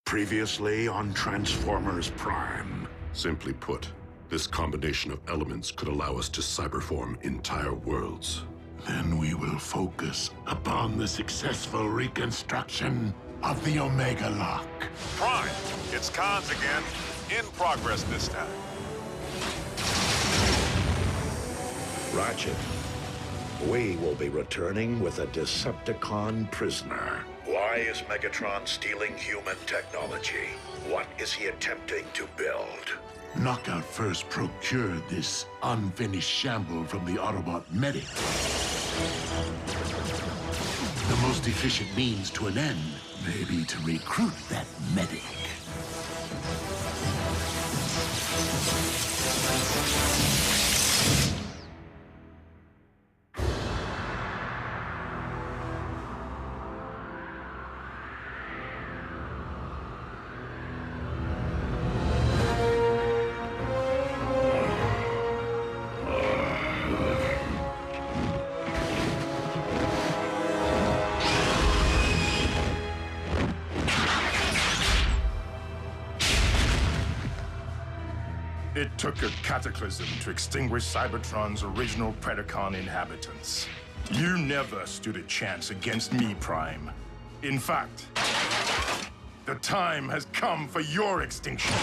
Previously on Transformers Prime. Simply put, this combination of elements could allow us to cyberform entire worlds. Then we will focus upon the successful reconstruction of the Omega Lock. Prime, it's Cons again. In progress this time. Ratchet, we will be returning with a Decepticon prisoner. Why is Megatron stealing human technology? What is he attempting to build? Knockout first procured this unfinished shamble from the Autobot medic. The most efficient means to an end may be to recruit that medic. It took a cataclysm to extinguish Cybertron's original Predacon inhabitants. You never stood a chance against me, Prime. In fact, the time has come for your extinction.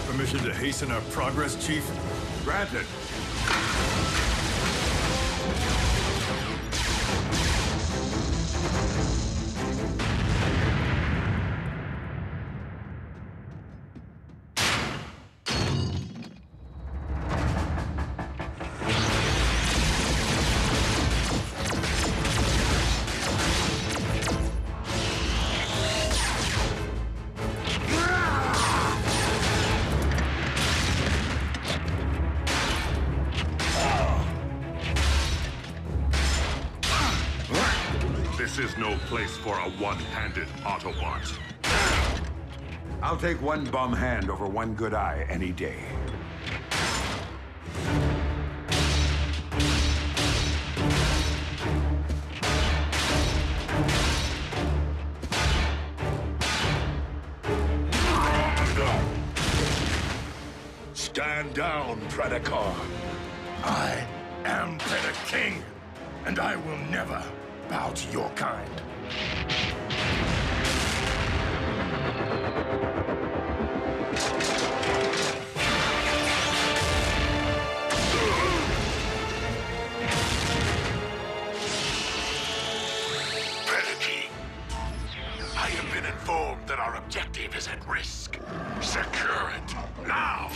Permission to hasten our progress, Chief? Granted. This is no place for a one-handed Autobot. I'll take one bum hand over one good eye any day. Stand down, Predacon. I am Predaking, and I will never bow to your kind. Predaking, I have been informed that our objective is at risk. Secure it, now!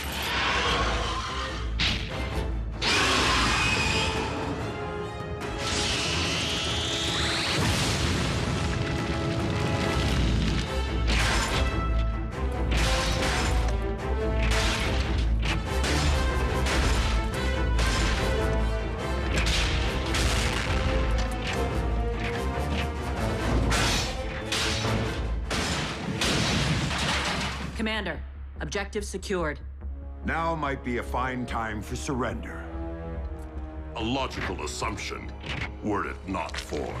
Commander, objective secured. Now might be a fine time for surrender. A logical assumption, were it not for...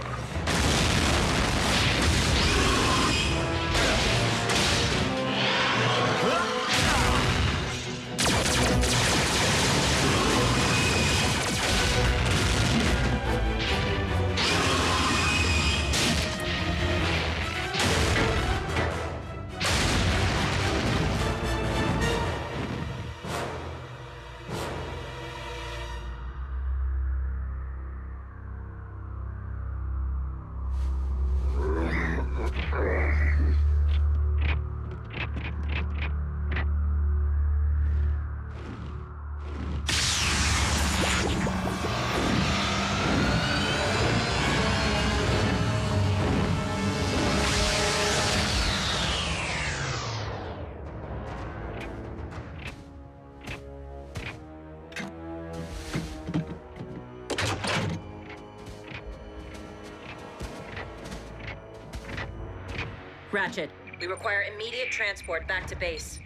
Ratchet, we require immediate transport back to base.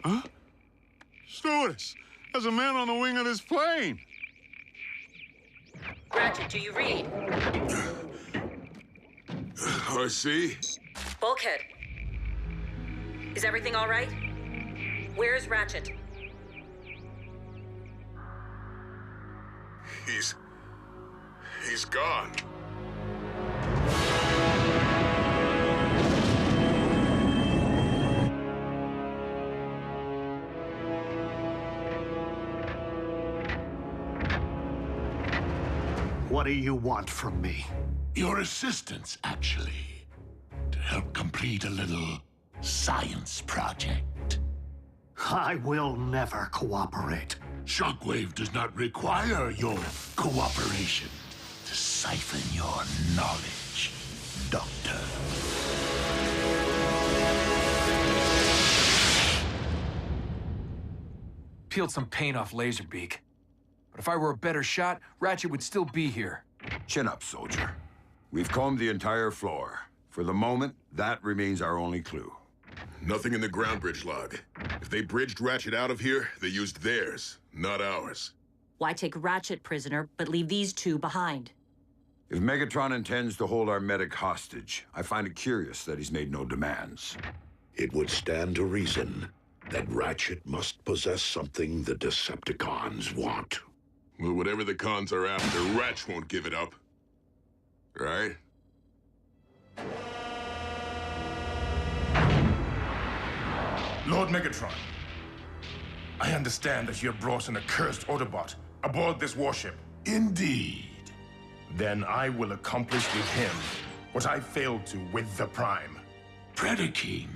Huh? Stewardess, there's a man on the wing of this plane. Ratchet, do you read? I see. Bulkhead. Is everything all right? Where's Ratchet? He's gone. What do you want from me? Your assistance, actually. To help complete a little science project. I will never cooperate. Shockwave does not require your cooperation to siphon your knowledge, Doctor. Peeled some paint off Laserbeak. But if I were a better shot, Ratchet would still be here. Chin up, soldier. We've combed the entire floor. For the moment, that remains our only clue. Nothing in the ground bridge log. If they bridged Ratchet out of here, they used theirs, not ours. Why take Ratchet prisoner, but leave these two behind? If Megatron intends to hold our medic hostage, I find it curious that he's made no demands. It would stand to reason that Ratchet must possess something the Decepticons want. Well, whatever the cons are after, Ratch won't give it up. Right? Lord Megatron, I understand that you have brought an accursed Autobot aboard this warship. Indeed. Then I will accomplish with him what I failed to with the Prime. Predaking,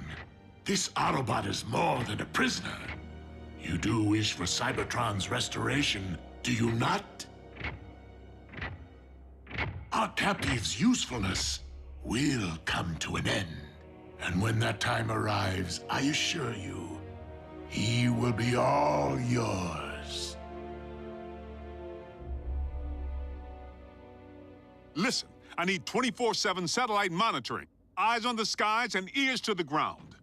this Autobot is more than a prisoner. You do wish for Cybertron's restoration, do you not? Our captive's usefulness will come to an end. And when that time arrives, I assure you, he will be all yours. Listen, I need 24/7 satellite monitoring. Eyes on the skies and ears to the ground.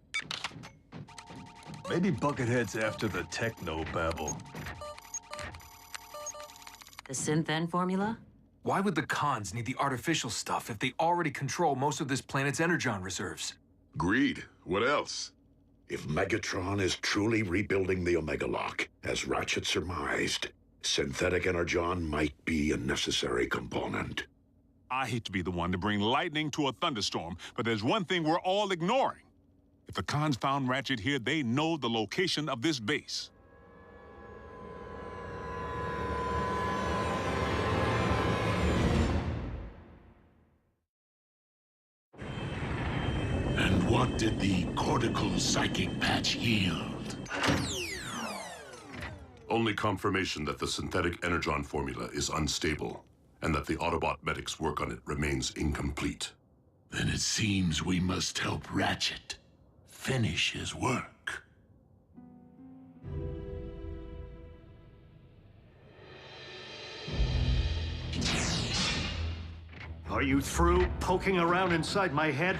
Maybe Buckethead's after the techno-babble. The Synth-N formula? Why would the cons need the artificial stuff if they already control most of this planet's energon reserves? Greed. What else? If Megatron is truly rebuilding the Omega Lock, as Ratchet surmised, synthetic energon might be a necessary component. I hate to be the one to bring lightning to a thunderstorm, but there's one thing we're all ignoring. If the cons found Ratchet here, they know the location of this base. And what did the cortical psychic patch yield? Only confirmation that the synthetic energon formula is unstable, and that the Autobot medic's work on it remains incomplete. Then it seems we must help Ratchet finish his work. Are you through poking around inside my head?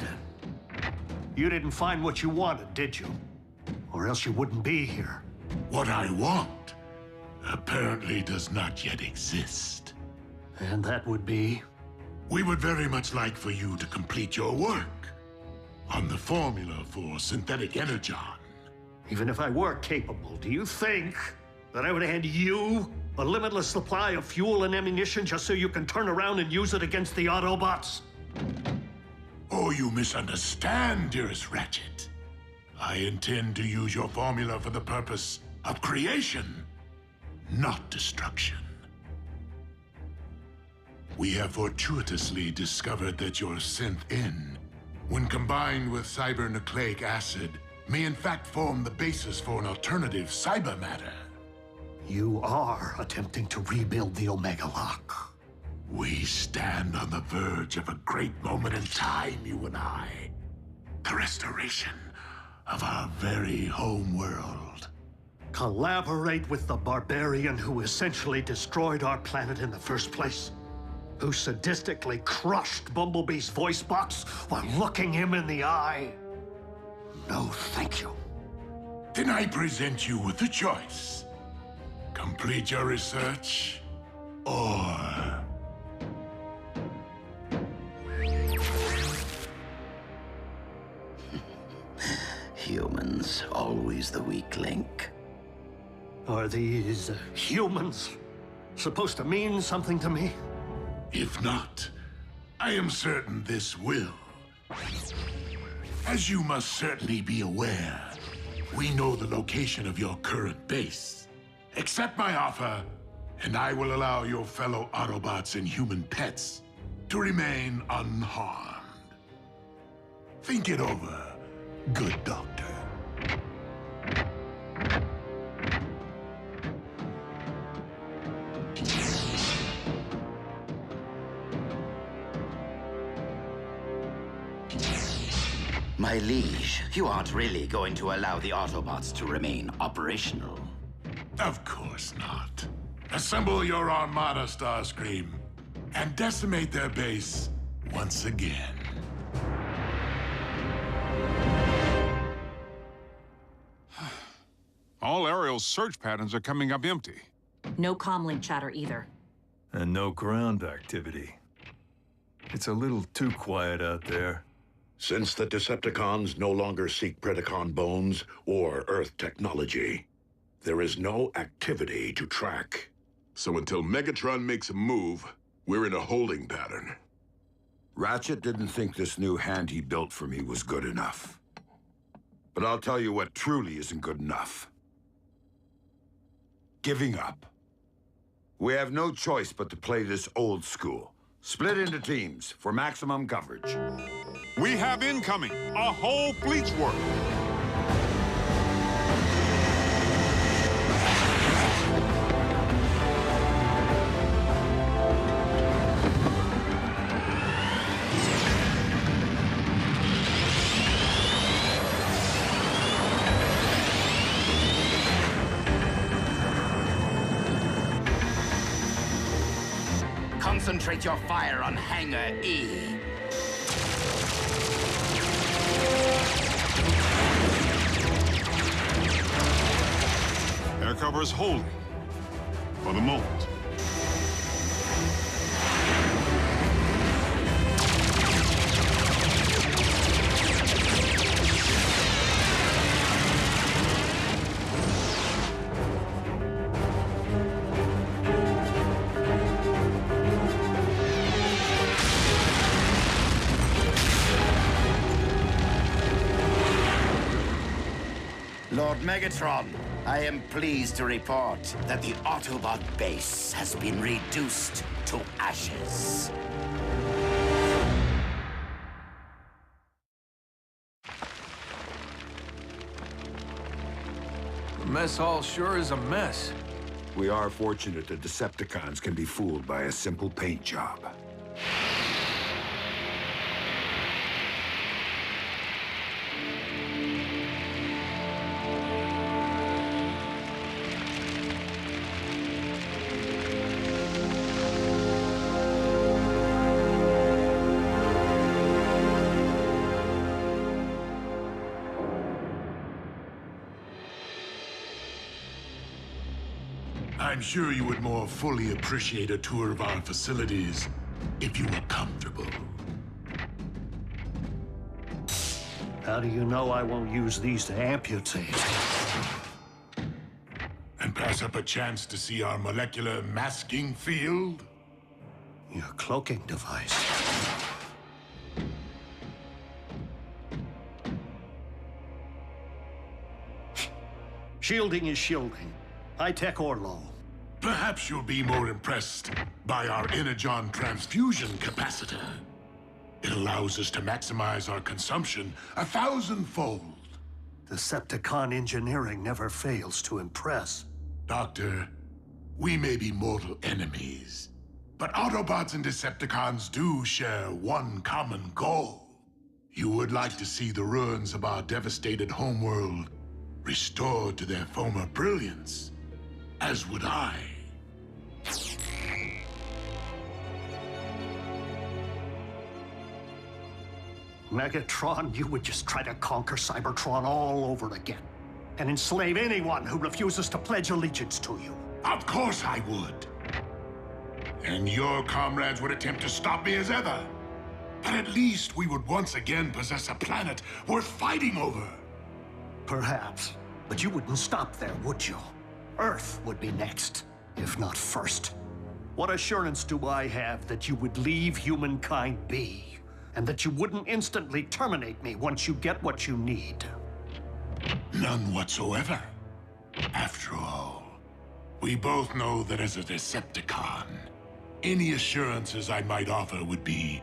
You didn't find what you wanted, did you? Or else you wouldn't be here. What I want apparently does not yet exist. And that would be? We would very much like for you to complete your work on the formula for synthetic energon. Even if I were capable, do you think that I would hand you a limitless supply of fuel and ammunition just so you can turn around and use it against the Autobots? Oh, you misunderstand, dearest Ratchet. I intend to use your formula for the purpose of creation, not destruction. We have fortuitously discovered that your Synth-N, when combined with cybernucleic acid, may in fact form the basis for an alternative cyber matter. You are attempting to rebuild the Omega Lock. We stand on the verge of a great moment in time, you and I. The restoration of our very home world. Collaborate with the barbarian who essentially destroyed our planet in the first place. who sadistically crushed Bumblebee's voice box while looking him in the eye? No, thank you. Then I present you with a choice. Complete your research, or... Humans, always the weak link. Are these humans supposed to mean something to me? If not, I am certain this will. As you must certainly be aware, we know the location of your current base. Accept my offer, and I will allow your fellow Autobots and human pets to remain unharmed. Think it over, good doctor. My liege, you aren't really going to allow the Autobots to remain operational. Of course not. Assemble your armada, Starscream, and decimate their base once again. All Ariel's search patterns are coming up empty. No comlink chatter either. And no ground activity. It's a little too quiet out there. Since the Decepticons no longer seek Predacon bones or Earth technology, there is no activity to track. So until Megatron makes a move, we're in a holding pattern. Ratchet didn't think this new hand he built for me was good enough. But I'll tell you what truly isn't good enough. Giving up. We have no choice but to play this old school. Split into teams for maximum coverage. We have incoming, a whole fleet's worth. Concentrate your fire on Hangar E. Air cover is holding. For the moment. Lord Megatron, I am pleased to report that the Autobot base has been reduced to ashes. The mess hall sure is a mess. We are fortunate that Decepticons can be fooled by a simple paint job. I'm sure you would more fully appreciate a tour of our facilities if you were comfortable. How do you know I won't use these to amputate? And pass up a chance to see our molecular masking field? Your cloaking device. Shielding is shielding, high-tech or low. Perhaps you'll be more impressed by our energon transfusion capacitor. It allows us to maximize our consumption 1,000-fold. Decepticon engineering never fails to impress. Doctor, we may be mortal enemies, but Autobots and Decepticons do share one common goal. You would like to see the ruins of our devastated homeworld restored to their former brilliance, as would I. Megatron, you would just try to conquer Cybertron all over again. And enslave anyone who refuses to pledge allegiance to you. Of course I would. And your comrades would attempt to stop me as ever. But at least we would once again possess a planet worth fighting over. Perhaps. But you wouldn't stop there, would you? Earth would be next, if not first. What assurance do I have that you would leave humankind be? And that you wouldn't instantly terminate me once you get what you need? None whatsoever. After all, we both know that as a Decepticon, any assurances I might offer would be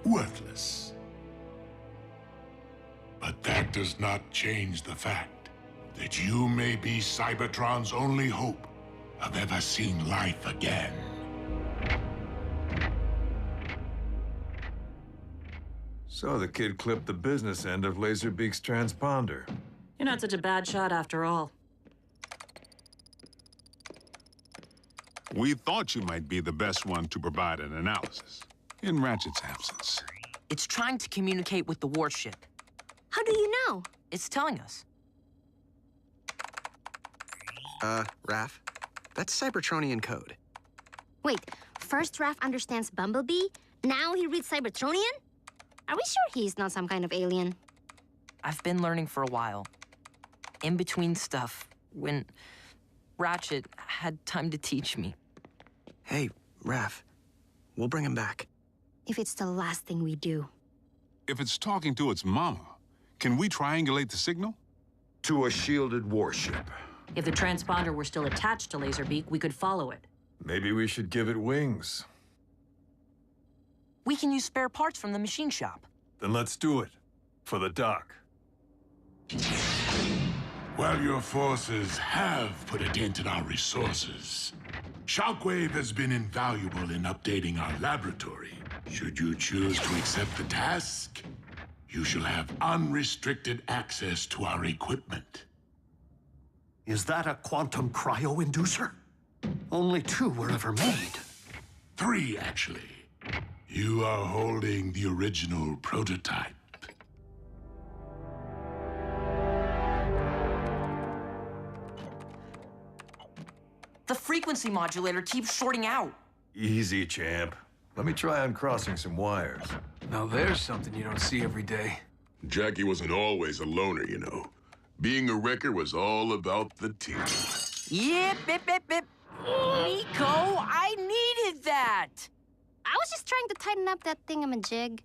worthless. But that does not change the fact that you may be Cybertron's only hope of ever seeing life again. So the kid clipped the business end of Laserbeak's transponder. You're not such a bad shot after all. We thought you might be the best one to provide an analysis, in Ratchet's absence. It's trying to communicate with the warship. How do you know? It's telling us. Raph, that's Cybertronian code. Wait, first Raph understands Bumblebee, now he reads Cybertronian? Are we sure he's not some kind of alien? I've been learning for a while. In between stuff, when Ratchet had time to teach me. Hey, Raph, we'll bring him back. If it's the last thing we do. If it's talking to its mama, can we triangulate the signal? To a shielded warship. If the transponder were still attached to Laserbeak, we could follow it. Maybe we should give it wings. We can use spare parts from the machine shop. Then let's do it. For the dock. While your forces have put a dent in our resources, Shockwave has been invaluable in updating our laboratory. Should you choose to accept the task, you shall have unrestricted access to our equipment. Is that a quantum cryo-inducer? Only 2 were ever made. 3, actually. You are holding the original prototype. The frequency modulator keeps shorting out. Easy, champ. Let me try uncrossing some wires. Now there's something you don't see every day. Jackie wasn't always a loner, you know. Being a wrecker was all about the team. Yip, bip, bip, bip. Nico, I needed that. I was just trying to tighten up that thingamajig.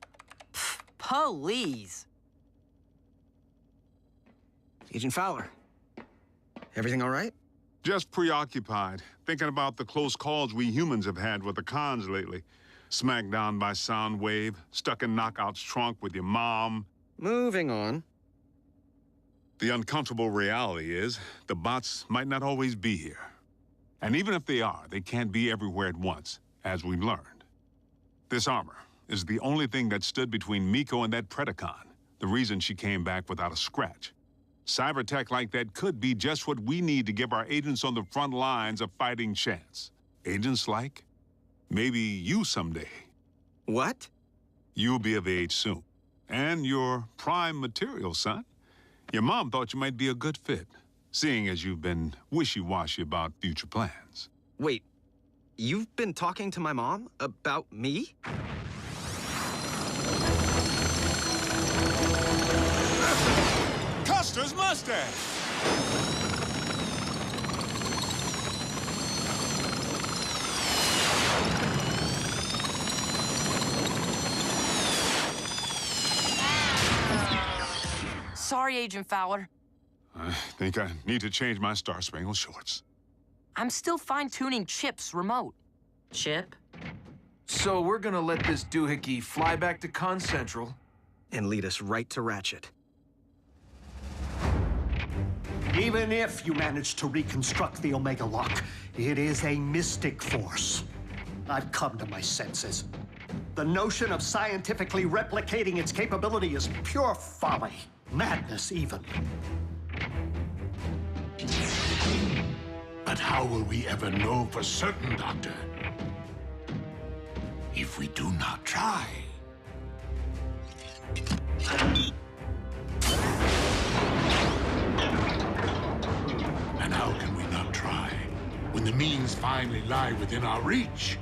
Please. Agent Fowler, everything all right? Just preoccupied, thinking about the close calls we humans have had with the cons lately. Smacked down by Soundwave, stuck in Knockout's trunk with your mom. Moving on. The uncomfortable reality is the bots might not always be here. And even if they are, they can't be everywhere at once, as we've learned. This armor is the only thing that stood between Miko and that Predacon, the reason she came back without a scratch. Cyber tech like that could be just what we need to give our agents on the front lines a fighting chance. Agents like maybe you someday. What? You'll be of age soon. And you're prime material, son. Your mom thought you might be a good fit, seeing as you've been wishy-washy about future plans. Wait, you've been talking to my mom about me? Custer's mustache! Sorry, Agent Fowler. I think I need to change my Star Spangled shorts. I'm still fine-tuning Chip's remote. Chip? So we're gonna let this doohickey fly back to Con Central. And lead us right to Ratchet. Even if you manage to reconstruct the Omega Lock, it is a mystic force. I've come to my senses. The notion of scientifically replicating its capability is pure folly. Madness, even. But how will we ever know for certain, Doctor? If we do not try. finally lie within our reach.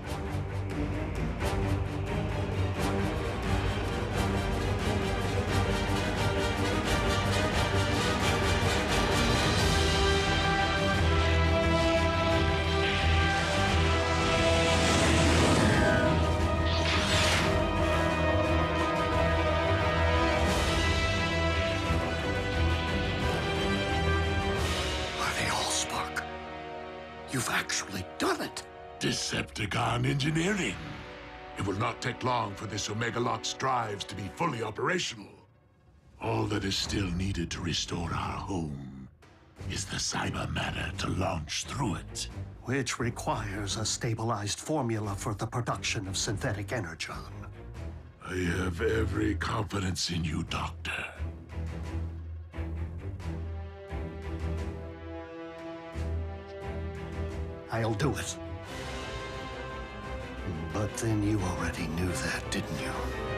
You've actually done it! Decepticon engineering. It will not take long for this Omegalot's drives to be fully operational. All that is still needed to restore our home is the cyber matter to launch through it. Which requires a stabilized formula for the production of synthetic energon. I have every confidence in you, Doctor. I'll do it. But then you already knew that, didn't you?